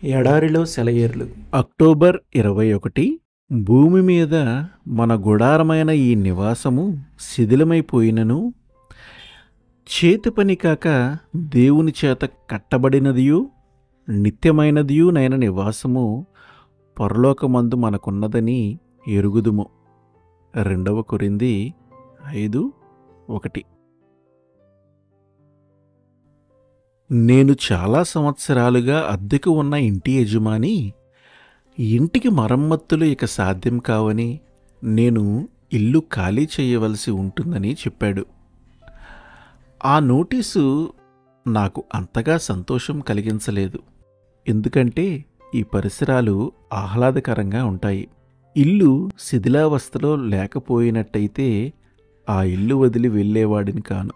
ఎడారిలో సెలయేర్లు. అక్టోబర్ 21. భూమి మీద మన గుడారమైన ఈ నివాసము శిథిలమైపోయినను, చేతి పని కాక దేవుని చేత కట్టబడినదియు నిత్యమైనదియు నైన నివాసము పరలోకమందు మనకున్నదని ఎరుగుదుము. 2 కొరింథీ 5:1. నేను చాలా సంవత్సరాలుగా అద్దెకు ఉన్న ఇంటి యజమాని ఇంటికి మరమ్మతులు ఇక సాధ్యం కావని, నేను ఇల్లు ఖాళీ చేయవలసి ఉంటుందని చెప్పాడు. ఆ నోటీసు నాకు అంతగా సంతోషం కలిగించలేదు. ఎందుకంటే ఈ పరిసరాలు ఆహ్లాదకరంగా ఉంటాయి. ఇల్లు శిథిలావస్థలో లేకపోయినట్టయితే ఆ ఇల్లు వదిలి వెళ్ళేవాడిని కాను.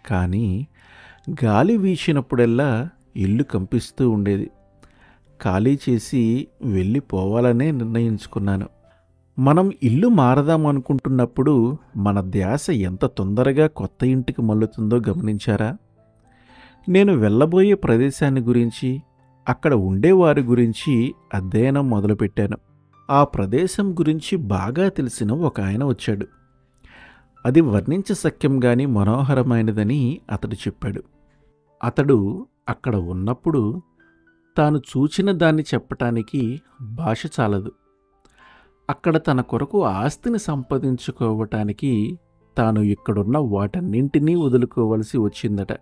కానీ గాలి వీచినప్పుడల్లా ఇల్లు కంపిస్తూ ఉండేది. ఖాళీ చేసి వెళ్ళిపోవాలనే నిర్ణయించుకున్నాను. మనం ఇల్లు మారదామనుకుంటున్నప్పుడు మన ధ్యాస ఎంత తొందరగా కొత్త ఇంటికి మల్లుతుందో గమనించారా? నేను వెళ్ళబోయే ప్రదేశాన్ని గురించి, అక్కడ ఉండేవారి గురించి అధ్యయనం మొదలుపెట్టాను. ఆ ప్రదేశం గురించి బాగా తెలిసిన ఒక ఆయన వచ్చాడు. అది వర్ణించశక్యంగాని మనోహరమైనదని అతడు చెప్పాడు. అతడు అక్కడ ఉన్నప్పుడు తాను చూచిన దాన్ని చెప్పటానికి భాష చాలదు. అక్కడ తన కొరకు ఆస్తిని సంపాదించుకోవటానికి తాను ఇక్కడున్న వాటన్నింటినీ వదులుకోవలసి వచ్చిందట.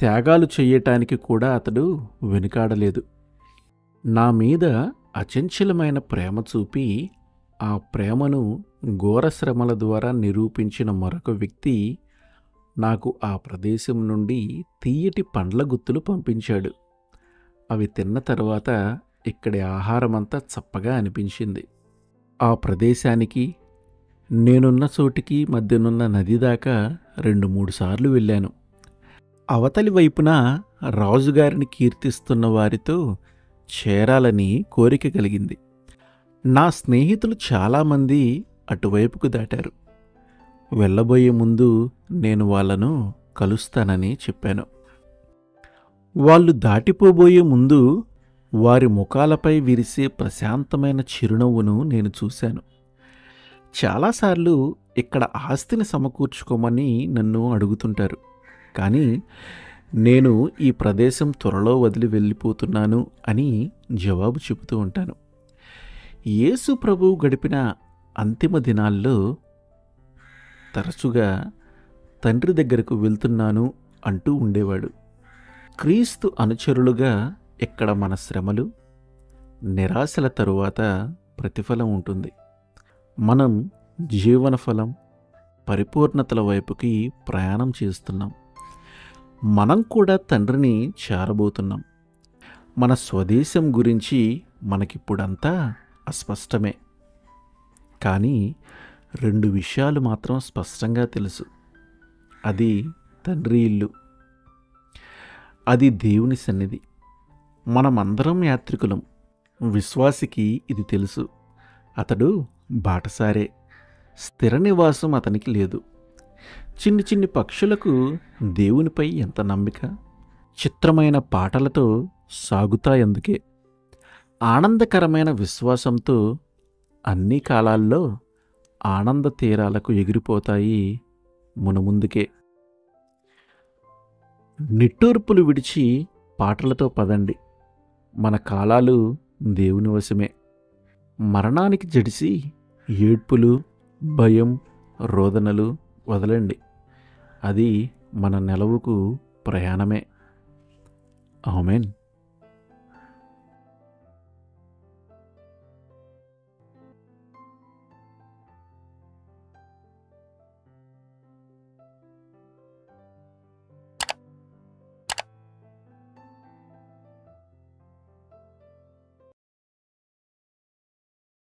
త్యాగాలు చెయ్యటానికి కూడా అతడు వెనుకాడలేదు. నా మీద అచంచలమైన ప్రేమ చూపి ఆ ప్రేమను ఘోర శ్రమల ద్వారా నిరూపించిన మరొక వ్యక్తి నాకు ఆ ప్రదేశం నుండి తీయటి పండ్ల గుత్తులు పంపించాడు. అవి తిన్న తర్వాత ఇక్కడి ఆహారమంతా చప్పగా అనిపించింది. ఆ ప్రదేశానికి, నేనున్న చోటికి మధ్యనున్న నది దాకా 2-3 సార్లు వెళ్ళాను. అవతలి వైపున రాజుగారిని కీర్తిస్తున్న వారితో చేరాలని కోరిక కలిగింది. నా స్నేహితులు చాలామంది అటువైపుకు దాటారు. వెళ్ళబోయే ముందు నేను వాళ్ళను కలుస్తానని చెప్పాను. వాళ్ళు దాటిపోబోయే ముందు వారి ముఖాలపై విరిసే ప్రశాంతమైన చిరునవ్వును నేను చూశాను. చాలాసార్లు ఇక్కడ ఆస్తిని సమకూర్చుకోమని నన్ను అడుగుతుంటారు. కానీ నేను ఈ ప్రదేశం త్వరలో వదిలి వెళ్ళిపోతున్నాను అని జవాబు చెబుతూ ఉంటాను. యేసు ప్రభువు గడిపిన అంతిమ దినాల్లో తరచుగా తండ్రి దగ్గరకు వెళ్తున్నాను అంటూ ఉండేవాడు. క్రీస్తు అనుచరులుగా ఇక్కడ మన శ్రమలు, నిరాశల తరువాత ప్రతిఫలం ఉంటుంది. మనం జీవనఫలం, పరిపూర్ణతల వైపుకి ప్రయాణం చేస్తున్నాం. మనం కూడా తండ్రిని చేరబోతున్నాం. మన స్వదేశం గురించి మనకిప్పుడంతా అస్పష్టమే. కానీ 2 విషయాలు మాత్రం స్పష్టంగా తెలుసు. అది తండ్రి ఇల్లు, అది దేవుని సన్నిధి. మనమందరం యాత్రికులం. విశ్వాసికి ఇది తెలుసు. అతడు బాటసారే. స్థిర నివాసం అతనికి లేదు. చిన్ని చిన్ని పక్షులకు దేవునిపై ఎంత నమ్మిక. చిత్రమైన పాటలతో సాగుతాయందుకే. ఆనందకరమైన విశ్వాసంతో అన్ని కాలాల్లో ఆనంద తీరాలకు ఎగిరిపోతాయి మునముందుకే. నిట్టూర్పులు విడిచి పాటలతో పదండి. మన కాలాలు దేవుని వశమే. మరణానికి జడిసి ఏడ్పులు, భయం, రోదనలు వదలండి. అది మన నెలవుకు ప్రయాణమే. ఆమేన్.